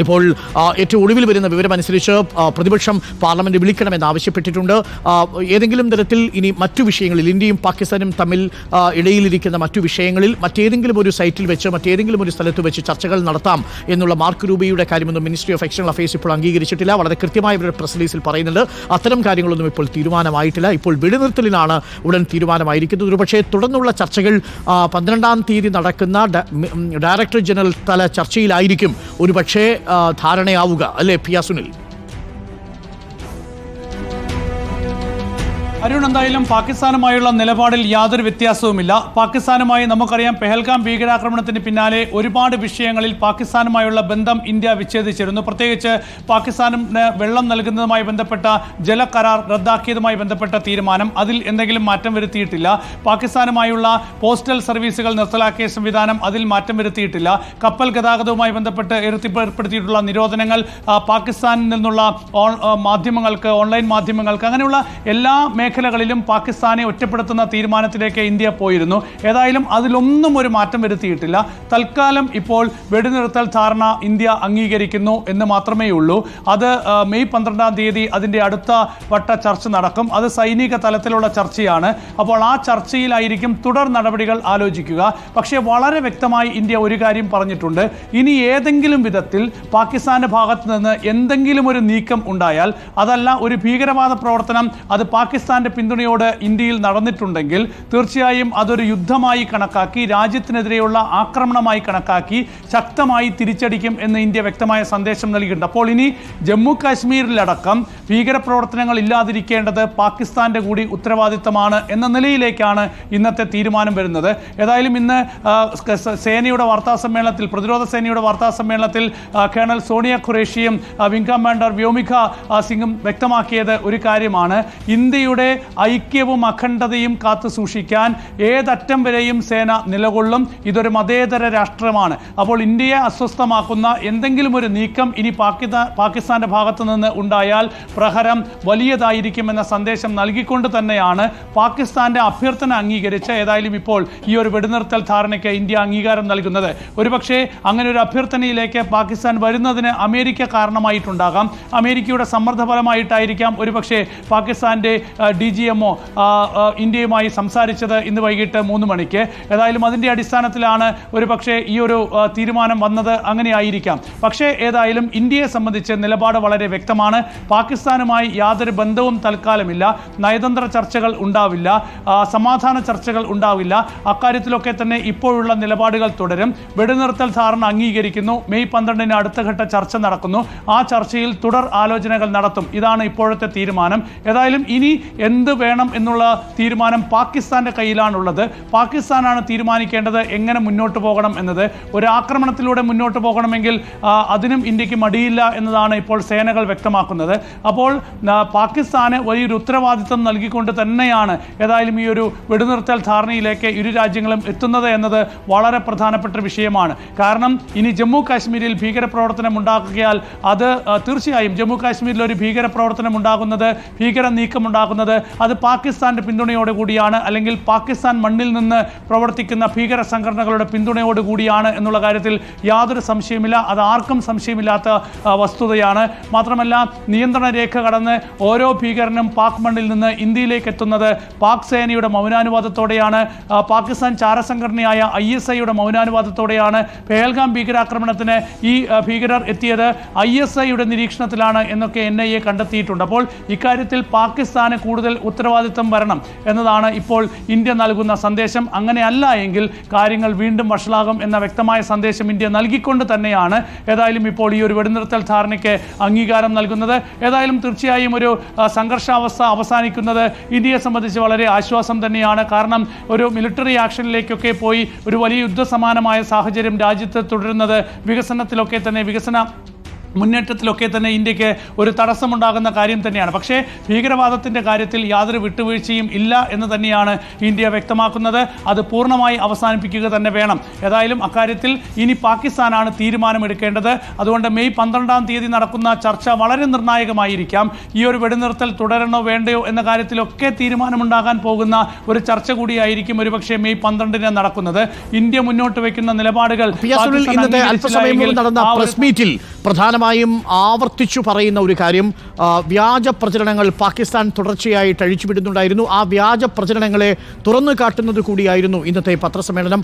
ഇപ്പോൾ ഏറ്റവും ഒടുവിൽ വരുന്ന വിവരമനുസരിച്ച് പ്രതിപക്ഷം പാർലമെന്റ് വിളിക്കണമെന്ന് ആവശ്യപ്പെട്ടിട്ടുണ്ട്. ഏതെങ്കിലും തരത്തിൽ ഇനി മറ്റു വിഷയങ്ങളിൽ ഇന്ത്യയും പാകിസ്ഥാനും തമ്മിൽ ഇടയിലിരിക്കുന്ന മറ്റു വിഷയങ്ങളിൽ മറ്റേതെങ്കിലും ഒരു സൈറ്റിൽ വെച്ച് മറ്റേതെങ്കിലും ഒരു സ്ഥലത്ത് വെച്ച് ചർച്ചകൾ നടത്താം എന്നുള്ള മാർക്ക് രൂപയുടെ കാര്യമൊന്നും മിനിസ്ട്രി ഓഫ് എക്സ്റ്റേണൽ അഫയേഴ്സ് ഇപ്പോൾ അംഗീകരിച്ചിട്ടില്ല. വളരെ കൃത്യമായ ഒരു പ്രസ് റിലീസിൽ പറയുന്നുണ്ട് അത്തരം കാര്യങ്ങളൊന്നും ഇപ്പോൾ തീരുമാനമായിട്ടില്ല. ഇപ്പോൾ വെടിനിർത്തലിനാണ് ഉടൻ തീരുമാനമായിരിക്കുന്നത്. ഒരുപക്ഷേ തുടർന്നുള്ള ചർച്ചകൾ 12-ാം തീയതി നടക്കുന്ന ഡയറക്ടർ ജനറൽ തല ചർച്ചയിലായിരിക്കും ഒരുപക്ഷേ ധാരണയാവുക, അല്ലേ പി. സുനിൽ? അരുൺ, എന്തായാലും പാകിസ്ഥാനുമായുള്ള നിലപാടിൽ യാതൊരു വ്യത്യാസവുമില്ല. പാകിസ്ഥാനുമായി നമുക്കറിയാം പെഹൽഗാം ഭീകരാക്രമണത്തിന് പിന്നാലെ ഒരുപാട് വിഷയങ്ങളിൽ പാകിസ്ഥാനുമായുള്ള ബന്ധം ഇന്ത്യ വിച്ഛേദിച്ചിരുന്നു. പ്രത്യേകിച്ച് പാകിസ്ഥാനിന് വെള്ളം നൽകുന്നതുമായി ബന്ധപ്പെട്ട ജലകരാർ റദ്ദാക്കിയതുമായി ബന്ധപ്പെട്ട തീരുമാനം, അതിൽ എന്തെങ്കിലും മാറ്റം വരുത്തിയിട്ടില്ല. പാകിസ്ഥാനുമായുള്ള പോസ്റ്റൽ സർവീസുകൾ നിർത്തലാക്കിയ സംവിധാനം, അതിൽ മാറ്റം വരുത്തിയിട്ടില്ല. കപ്പൽ ഗതാഗതവുമായി ബന്ധപ്പെട്ട് ഏർപ്പെടുത്തിയിട്ടുള്ള നിരോധനങ്ങൾ, പാകിസ്ഥാനിൽ നിന്നുള്ള മാധ്യമങ്ങൾക്ക്, ഓൺലൈൻ മാധ്യമങ്ങൾക്ക്, അങ്ങനെയുള്ള എല്ലാ മേഖലകളിലും പാകിസ്ഥാനെ ഒറ്റപ്പെടുത്തുന്ന തീരുമാനത്തിലേക്ക് ഇന്ത്യ പോയിരുന്നു. ഏതായാലും അതിലൊന്നും ഒരു മാറ്റം വരുത്തിയിട്ടില്ല. തൽക്കാലം ഇപ്പോൾ വെടിനിർത്തൽ ധാരണ ഇന്ത്യ അംഗീകരിക്കുന്നു എന്ന് മാത്രമേ ഉള്ളൂ. അത് മെയ് 12-ാം തീയതി അതിൻ്റെ അടുത്ത വട്ട ചർച്ച നടക്കും. അത് സൈനിക തലത്തിലുള്ള ചർച്ചയാണ്. അപ്പോൾ ആ ചർച്ചയിലായിരിക്കും തുടർ നടപടികൾ ആലോചിക്കുക. പക്ഷേ വളരെ വ്യക്തമായി ഇന്ത്യ ഒരു കാര്യം പറഞ്ഞിട്ടുണ്ട്. ഇനി ഏതെങ്കിലും വിധത്തിൽ പാകിസ്ഥാന്റെ ഭാഗത്ത് നിന്ന് എന്തെങ്കിലും ഒരു നീക്കം ഉണ്ടായാൽ, അതല്ല ഒരു ഭീകരവാദ പ്രവർത്തനം അത് പാകിസ്ഥാന്റെ പിന്തുണയോട് ഇന്ത്യയിൽ നടന്നിട്ടുണ്ടെങ്കിൽ തീർച്ചയായും അതൊരു യുദ്ധമായി കണക്കാക്കി, രാജ്യത്തിനെതിരെയുള്ള ആക്രമണമായി കണക്കാക്കി ശക്തമായി തിരിച്ചടിക്കും എന്ന് ഇന്ത്യ വ്യക്തമായ സന്ദേശം നൽകിയിട്ടുണ്ട്. അപ്പോൾ ഇനി ജമ്മു കാശ്മീരിലടക്കം ഭീകരപ്രവർത്തനങ്ങൾ ഇല്ലാതിരിക്കേണ്ടത് പാകിസ്ഥാന്റെ കൂടി ഉത്തരവാദിത്തമാണ് എന്ന നിലയിലേക്കാണ് ഇന്നത്തെ തീരുമാനം വരുന്നത്. ഏതായാലും ഇന്ന് സേനയുടെ വാർത്താസമ്മേളനത്തിൽ, പ്രതിരോധ സേനയുടെ വാർത്താസമ്മേളനത്തിൽ കേണൽ സോണിയ ഖുറേഷിയും വിംഗ് കമാൻഡർ വ്യോമിക സിംഗും വ്യക്തമാക്കിയത് ഒരു കാര്യമാണ്. ഇന്ത്യയുടെ ഐക്യവും അഖണ്ഡതയും കാത്തു സൂക്ഷിക്കാൻ ഏതറ്റം വരെയും സേന നിലകൊള്ളും. ഇതൊരു മതേതര രാഷ്ട്രമാണ്. അപ്പോൾ ഇന്ത്യയെ അസ്വസ്ഥമാക്കുന്ന എന്തെങ്കിലും ഒരു നീക്കം ഇനി പാകിസ്ഥാന്റെ ഭാഗത്തു നിന്ന് ഉണ്ടായാൽ പ്രഹരം വലിയതായിരിക്കുമെന്ന സന്ദേശം നൽകിക്കൊണ്ട് തന്നെയാണ് പാകിസ്ഥാന്റെ അഭ്യർത്ഥന അംഗീകരിച്ച് ഏതായാലും ഇപ്പോൾ ഈ ഒരു വെടിനിർത്തൽ ധാരണയ്ക്ക് ഇന്ത്യ അംഗീകാരം നൽകുന്നത്. ഒരുപക്ഷെ അങ്ങനെ ഒരു അഭ്യർത്ഥനയിലേക്ക് പാകിസ്ഥാൻ വരുന്നതിന് അമേരിക്ക കാരണമായിട്ടുണ്ടാകാം. അമേരിക്കയുടെ സമ്മർദ്ദഫലമായിട്ടായിരിക്കാം ഒരുപക്ഷെ പാകിസ്ഥാന്റെ DGMO ഇന്ത്യയുമായി സംസാരിച്ചത് ഇന്ന് വൈകിട്ട് 3 മണിക്ക്. ഏതായാലും അതിൻ്റെ അടിസ്ഥാനത്തിലാണ് ഒരുപക്ഷെ ഈ ഒരു തീരുമാനം വന്നത്. അങ്ങനെയായിരിക്കാം. പക്ഷേ ഏതായാലും ഇന്ത്യയെ സംബന്ധിച്ച് നിലപാട് വളരെ വ്യക്തമാണ്. പാകിസ്ഥാനുമായി യാതൊരു ബന്ധവും തൽക്കാലമില്ല. നയതന്ത്ര ചർച്ചകൾ ഉണ്ടാവില്ല, സമാധാന ചർച്ചകൾ ഉണ്ടാവില്ല. അക്കാര്യത്തിലൊക്കെ തന്നെ ഇപ്പോഴുള്ള നിലപാടുകൾ തുടരും. വെടിനിർത്തൽ ധാരണ അംഗീകരിക്കുന്നു. മെയ് 12-ന് അടുത്ത ഘട്ട ചർച്ച നടക്കുന്നു. ആ ചർച്ചയിൽ തുടർ ആലോചനകൾ നടത്തും. ഇതാണ് ഇപ്പോഴത്തെ തീരുമാനം. ഏതായാലും ഇനി എന്ത് വേണം എന്നുള്ള തീരുമാനം പാകിസ്ഥാന്റെ കയ്യിലാണുള്ളത്. പാകിസ്ഥാനാണ് തീരുമാനിക്കേണ്ടത് എങ്ങനെ മുന്നോട്ട് പോകണം എന്നത്. ഒരു ആക്രമണത്തിലൂടെ മുന്നോട്ട് പോകണമെങ്കിൽ അതിനും ഇന്ത്യക്ക് മടിയില്ല എന്നതാണ് ഇപ്പോൾ സേനകൾ വ്യക്തമാക്കുന്നത്. അപ്പോൾ പാകിസ്ഥാന് വലിയൊരു ഉത്തരവാദിത്വം നൽകിക്കൊണ്ട് തന്നെയാണ് ഏതായാലും ഈ ഒരു വെടിനിർത്തൽ ധാരണയിലേക്ക് ഇരു രാജ്യങ്ങളും എത്തുന്നത് എന്നത് വളരെ പ്രധാനപ്പെട്ട വിഷയമാണ്. കാരണം ഇനി ജമ്മു കാശ്മീരിൽ ഭീകരപ്രവർത്തനം ഉണ്ടാക്കിയാൽ അത് തീർച്ചയായും ജമ്മു കാശ്മീരിൽ ഒരു ഭീകരപ്രവർത്തനം ഉണ്ടാകുന്നത്, ഭീകര നീക്കം ഉണ്ടാകുന്നത് അത് പാകിസ്ഥാന്റെ പിന്തുണയോടുകൂടിയാണ്, അല്ലെങ്കിൽ പാകിസ്ഥാൻ മണ്ണിൽ നിന്ന് പ്രവർത്തിക്കുന്ന ഭീകര സംഘടനകളുടെ പിന്തുണയോടുകൂടിയാണ് എന്നുള്ള കാര്യത്തിൽ യാതൊരു സംശയമില്ല. അത് ആർക്കും സംശയമില്ലാത്ത വസ്തുതയാണ്. മാത്രമല്ല നിയന്ത്രണ രേഖ കടന്ന് ഓരോ ഭീകരനും പാക് മണ്ണിൽ നിന്ന് ഇന്ത്യയിലേക്ക് എത്തുന്നത് പാക് സേനയുടെ മൗനാനുവാദത്തോടെയാണ്. പാകിസ്ഥാൻ ചാരസംഘടനയായ ISIയുടെ മൗനാനുവാദത്തോടെയാണ്. പെഹൽഗാം ഭീകരാക്രമണത്തിന് ഈ ഭീകരർ എത്തിയത് ISIയുടെ നിരീക്ഷണത്തിലാണ് എന്നൊക്കെ NIA കണ്ടെത്തിയിട്ടുണ്ട്. അപ്പോൾ ഇക്കാര്യത്തിൽ പാകിസ്ഥാന് കൂടുതൽ ഉത്തരവാദിത്തം വരണം എന്നതാണ് ഇപ്പോൾ ഇന്ത്യ നൽകുന്ന സന്ദേശം. അങ്ങനെയല്ല എങ്കിൽ കാര്യങ്ങൾ വീണ്ടും വഷളാകും എന്ന വ്യക്തമായ സന്ദേശം ഇന്ത്യ നൽകിക്കൊണ്ട് തന്നെയാണ് ഏതായാലും ഇപ്പോൾ ഈ ഒരു വെടിനിർത്തൽ ധാരണയ്ക്ക് അംഗീകാരം നൽകുന്നത്. ഏതായാലും തീർച്ചയായും ഒരു സംഘർഷാവസ്ഥ അവസാനിക്കുന്നത് ഇന്ത്യയെ സംബന്ധിച്ച് വളരെ ആശ്വാസം തന്നെയാണ്. കാരണം ഒരു മിലിറ്ററി ആക്ഷനിലേക്കൊക്കെ പോയി ഒരു വലിയ യുദ്ധസമാനമായ സാഹചര്യം രാജ്യത്ത് തുടരുന്നത് വികസനത്തിലൊക്കെ തന്നെ വികസന മുന്നേറ്റത്തിലൊക്കെ തന്നെ ഇന്ത്യക്ക് ഒരു തടസ്സമുണ്ടാകുന്ന കാര്യം തന്നെയാണ്. പക്ഷേ ഭീകരവാദത്തിൻ്റെ കാര്യത്തിൽ യാതൊരു വിട്ടുവീഴ്ചയും ഇല്ല എന്ന് തന്നെയാണ് ഇന്ത്യ വ്യക്തമാക്കുന്നത്. അത് പൂർണ്ണമായി അവസാനിപ്പിക്കുക തന്നെ വേണം. ഏതായാലും അക്കാര്യത്തിൽ ഇനി പാകിസ്ഥാനാണ് തീരുമാനമെടുക്കേണ്ടത്. അതുകൊണ്ട് മെയ് 12-ാം തീയതി നടക്കുന്ന ചർച്ച വളരെ നിർണായകമായിരിക്കാം. ഈ ഒരു വെടിനിർത്തൽ തുടരണോ വേണ്ടയോ എന്ന കാര്യത്തിലൊക്കെ തീരുമാനമുണ്ടാകാൻ പോകുന്ന ഒരു ചർച്ച കൂടിയായിരിക്കും ഒരുപക്ഷെ മെയ് 12-ന് നടക്കുന്നത്. ഇന്ത്യ മുന്നോട്ട് വയ്ക്കുന്ന നിലപാടുകൾ ഇന്നത്തെ അല്പസമയം മുമ്പ് നടന്ന പ്രസ് മീറ്റിൽ പ്രധാനമായും ആവർത്തിച്ചു പറയുന്ന ഒരു കാര്യം, വ്യാജ പ്രചരണങ്ങൾ പാകിസ്ഥാൻ തുടർച്ചയായിട്ട് അഴിച്ചുവിടുന്നുണ്ടായിരുന്നു. ആ വ്യാജ പ്രചരണങ്ങളെ തുറന്നു കാട്ടുന്നത് കൂടിയായിരുന്നു ഇന്നത്തെ പത്രസമ്മേളനം.